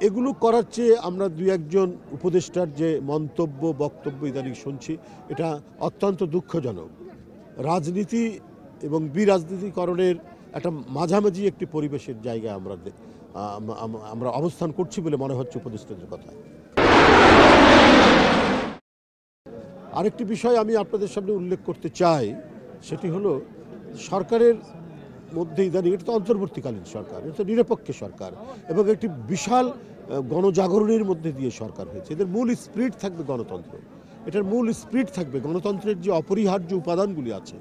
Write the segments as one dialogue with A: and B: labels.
A: এগুলো করার চেয়ে আমরা দুই একজন উপদেষ্টার যে মন্তব্য বক্তব্য ইদানিং শুনছি, এটা অত্যন্ত দুঃখজনক। রাজনীতি এবং বিরাজনীতিকরণের একটা মাঝামাঝি একটি পরিবেশের জায়গায় আমরা অবস্থান করছি বলে মনে হচ্ছে উপদেষ্টাদের কথা। আরেকটি বিষয় আমি আপনাদের সামনে উল্লেখ করতে চাই, সেটি হলো সরকারের মধ্যে ইদানিং, এটা তো অন্তর্বর্তীকালীন সরকার, এটা তো নিরপেক্ষ সরকার এবং একটি বিশাল গণজাগরণের মধ্যে দিয়ে সরকার হয়েছে। এদের মূল স্পিরিট থাকবে গণতন্ত্র, এটার মূল স্পিরিট থাকবে গণতন্ত্রের যে অপরিহার্য উপাদানগুলি আছে,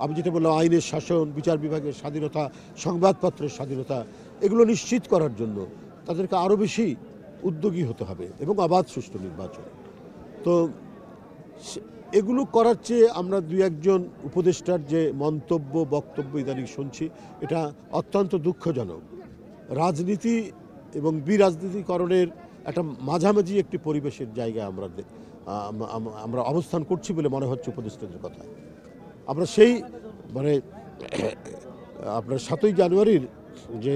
A: আমি যেটা বললাম আইনের শাসন, বিচার বিভাগের স্বাধীনতা, সংবাদপত্রের স্বাধীনতা, এগুলো নিশ্চিত করার জন্য তাদেরকে আরও বেশি উদ্যোগী হতে হবে এবং অবাধ সুষ্ঠু নির্বাচন। তো এগুলো করার চেয়ে আমরা দুই একজন উপদেষ্টার যে মন্তব্য বক্তব্য ইদানিং শুনছি, এটা অত্যন্ত দুঃখজনক। রাজনীতি এবং বিরাজনীতিকরণের একটা মাঝামাঝি একটি পরিবেশের জায়গায় আমরা অবস্থান করছি বলে মনে হচ্ছে উপদেষ্টাদের কথা। আমরা সেই আপনার 7ই জানুয়ারির যে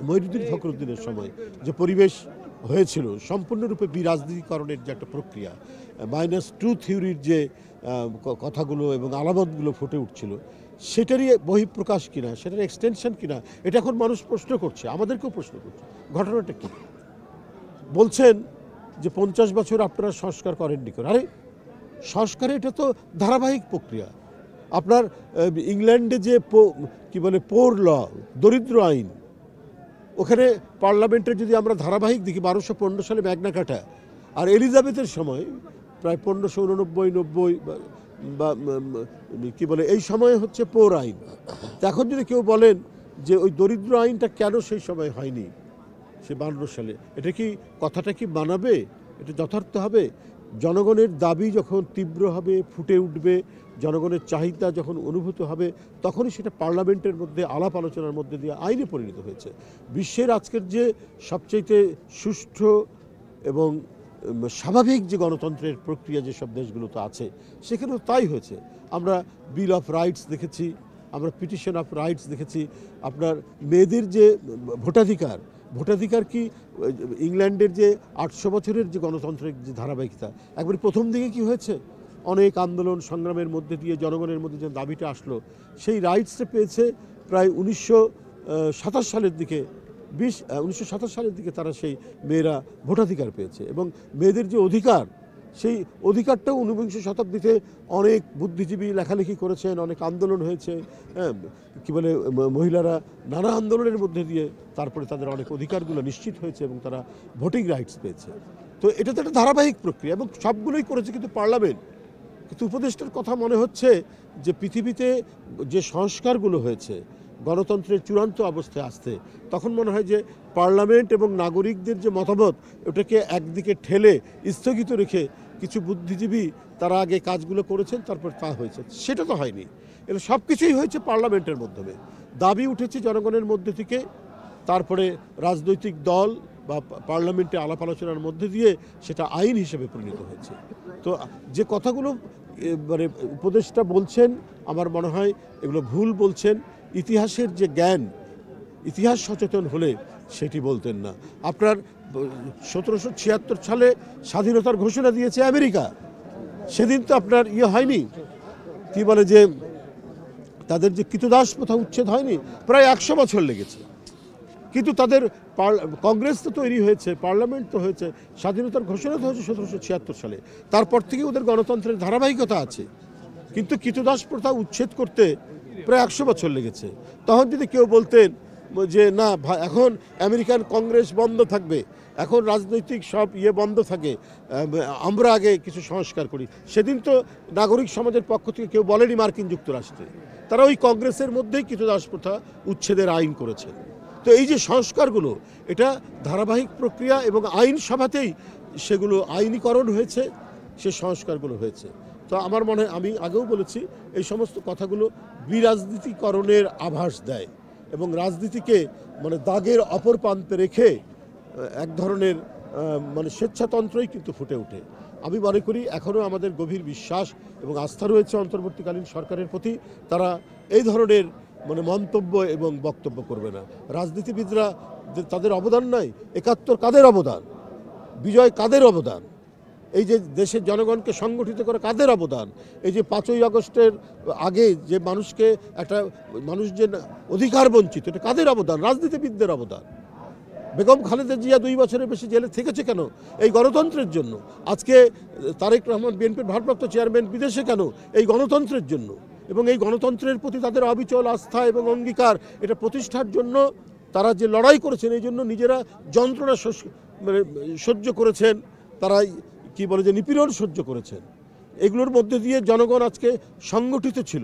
A: মঈনুদ্দিন ফখরুদ্দিনের সময় যে পরিবেশ হয়েছিল, সম্পূর্ণরূপে বিরাজনীতিকরণের যে একটা প্রক্রিয়া, -2 থিওরির যে কথাগুলো এবং আলামতগুলো ফুটে উঠছিল, সেটারই বহিঃপ্রকাশ কিনা, সেটার এক্সটেনশন কিনা, এটা এখন মানুষ প্রশ্ন করছে, আমাদেরকেও প্রশ্ন করছে। ঘটনাটা কী? বলছেন যে 50 বছর আপনারা সংস্কার করেননি কেন? আরে সংস্কারে এটা তো ধারাবাহিক প্রক্রিয়া। আপনার ইংল্যান্ডে যে কি বলে পোর ল, দরিদ্র আইন, ওখানে পার্লামেন্টের যদি আমরা ধারাবাহিক দেখি 1215 সালে ম্যাগনা কার্টা, আর এলিজাবেথের সময় প্রায় 1589-90 বা কি বলে এই সময় হচ্ছে পোর আইন। এখন যদি কেউ বলেন যে ওই দরিদ্র আইনটা কেন সেই সময় হয়নি, সে 52 সালে, এটা কি কথাটা কি মানাবে? এটা যথার্থ হবে? জনগণের দাবি যখন তীব্র হবে, ফুটে উঠবে, জনগণের চাহিদা যখন অনুভূত হবে, তখনই সেটা পার্লামেন্টের মধ্যে আলাপ আলোচনার মধ্যে দিয়ে আইনে পরিণত হয়েছে। বিশ্বের আজকের যে সবচাইতে সুষ্ঠু এবং স্বাভাবিক যে গণতন্ত্রের প্রক্রিয়া যেসব দেশগুলোতে আছে, সেখানেও তাই হয়েছে। আমরা বিল অফ রাইটস দেখেছি, আমরা পিটিশন অফ রাইটস দেখেছি। আপনার মেয়েদের যে ভোটাধিকার কি ইংল্যান্ডের যে 800 বছরের যে গণতন্ত্রের যে ধারাবাহিকতা, একবারে প্রথম দিকে কি হয়েছে, অনেক আন্দোলন সংগ্রামের মধ্যে দিয়ে জনগণের মধ্যে যে দাবিটা আসলো, সেই রাইটসটা পেয়েছে প্রায় 1927 সালের দিকে। 1927 সালের দিকে তারা সেই মেয়েরা ভোটাধিকার পেয়েছে এবং মেয়েদের যে অধিকার, সেই অধিকারটাও 19বিংশ শতাব্দীতে অনেক বুদ্ধিজীবী লেখালেখি করেছেন, অনেক আন্দোলন হয়েছে, কি বলে মহিলারা নানা আন্দোলনের মধ্যে দিয়ে তারপরে তাদের অনেক অধিকারগুলো নিশ্চিত হয়েছে এবং তারা ভোটিং রাইটস পেয়েছে। তো এটা তো একটা ধারাবাহিক প্রক্রিয়া এবং সবগুলোই করেছে কিন্তু পার্লামেন্ট। কিন্তু উপদেষ্টার কথা মনে হচ্ছে যে পৃথিবীতে যে সংস্কারগুলো হয়েছে গণতন্ত্রের চূড়ান্ত অবস্থায় আসতে, তখন মনে হয় যে পার্লামেন্ট এবং নাগরিকদের যে মতামত, ওটাকে একদিকে ঠেলে স্থগিত রেখে কিছু বুদ্ধিজীবী তারা আগে কাজগুলো করেছেন, তারপর তা হয়েছে। সেটা তো হয়নি। এগুলো সব কিছুই হয়েছে পার্লামেন্টের মাধ্যমে, দাবি উঠেছে জনগণের মধ্যে থেকে, তারপরে রাজনৈতিক দল বা পার্লামেন্টে আলাপ আলোচনার মধ্যে দিয়ে সেটা আইন হিসেবে পরিণত হয়েছে। তো যে কথাগুলো উপদেষ্টা বলছেন, আমার মনে হয় এগুলো ভুল বলছেন। ইতিহাসের যে জ্ঞান, ইতিহাস সচেতন হলে সেটি বলতেন না। আপনার 1776 সালে স্বাধীনতার ঘোষণা দিয়েছে আমেরিকা, সেদিন তো আপনার হয়নি, কি বলে যে তাদের যে কৃতদাস প্রথা উচ্ছেদ হয়নি, প্রায় 100 বছর লেগেছে। কিন্তু তাদের কংগ্রেস তো তৈরি হয়েছে, পার্লামেন্ট তো হয়েছে, স্বাধীনতার ঘোষণা তো হয়েছে 1776 সালে। তারপর থেকে ওদের গণতন্ত্রের ধারাবাহিকতা আছে, কিন্তু কৃতদাস প্রথা উচ্ছেদ করতে প্রায় 100 বছর লেগেছে। তখন যদি কেউ বলতেন যে না এখন আমেরিকান কংগ্রেস বন্ধ থাকবে, এখন রাজনৈতিক সব বন্ধ থাকে, আমরা আগে কিছু সংস্কার করি, সেদিন তো নাগরিক সমাজের পক্ষ থেকে কেউ বলেনি মার্কিন যুক্তরাষ্ট্রে। তারা ওই কংগ্রেসের মধ্যেই কৃতদাস প্রথা উচ্ছেদের আইন করেছে। তো এই যে সংস্কারগুলো, এটা ধারাবাহিক প্রক্রিয়া এবং আইনসভাতেই সেগুলো আইনীকরণ হয়েছে, সে সংস্কারগুলো হয়েছে। তো আমার মনে হয়, আমি আগেও বলেছি, এই সমস্ত কথাগুলো বিরাজনীতিকরণের আভাস দেয় এবং রাজনীতিকে দাগের অপর প্রান্তে রেখে এক ধরনের স্বেচ্ছাতন্ত্রই কিন্তু ফুটে ওঠে। আমি মনে করি এখনও আমাদের গভীর বিশ্বাস এবং আস্থা রয়েছে অন্তর্বর্তীকালীন সরকারের প্রতি। তারা এই ধরনের মানে মন্তব্য এবং বক্তব্য করবে না। রাজনীতিবিদরা তাদের অবদান নাই, ৭১ কাদের অবদান, বিজয় কাদের অবদান, এই যে দেশের জনগণকে সংগঠিত করে কাদের অবদান, এই যে ৫ই আগস্টের আগে যে মানুষকে একটা মানুষ যে অধিকার বঞ্চিত, এটা কাদের অবদান? রাজনীতিবিদদের অবদান। বেগম খালেদা জিয়া ২ বছরের বেশি জেলে থেকেছে কেন? এই গণতন্ত্রের জন্য। আজকে তারেক রহমান বিএনপির ভারপ্রাপ্ত চেয়ারম্যান বিদেশে কেন? এই গণতন্ত্রের জন্য। এবং এই গণতন্ত্রের প্রতি তাদের অবিচল আস্থা এবং অঙ্গীকার, এটা প্রতিষ্ঠার জন্য তারা যে লড়াই করেছেন, এই জন্য নিজেরা যন্ত্রণা মানে সহ্য করেছেন, তারা কি বলে যে নিপীড়ন সহ্য করেছেন। এগুলোর মধ্যে দিয়ে জনগণ আজকে সংগঠিত ছিল।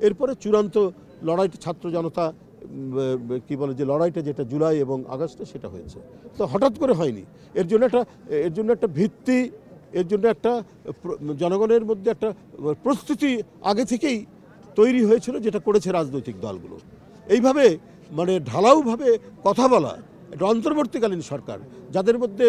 A: এরপরে চূড়ান্ত লড়াইটা ছাত্র জনতা কি বলে যে লড়াইটা যেটা জুলাই এবং আগস্টে সেটা হয়েছে, তো হঠাৎ করে হয়নি। এর জন্য একটা ভিত্তি, এর জন্য একটা জনগণের মধ্যে একটা প্রস্তুতি আগে থেকেই তৈরি হয়েছিল, যেটা করেছে রাজনৈতিক দলগুলো। এইভাবে মানে ঢালাওভাবে কথা বলা, এটা অন্তর্বর্তীকালীন সরকার যাদের মধ্যে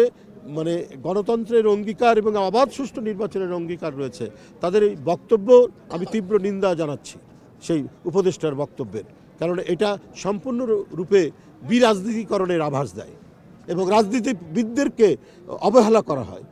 A: মানে গণতন্ত্রের অঙ্গীকার এবং অবাধ সুষ্ঠু নির্বাচনের অঙ্গীকার রয়েছে, তাদের এই বক্তব্য আমি তীব্র নিন্দা জানাচ্ছি সেই উপদেষ্টার বক্তব্যের। কারণ এটা সম্পূর্ণ রূপে বিরাজনীতিকরণের আভাস দেয় এবং রাজনীতিবিদদেরকে অবহেলা করা হয়।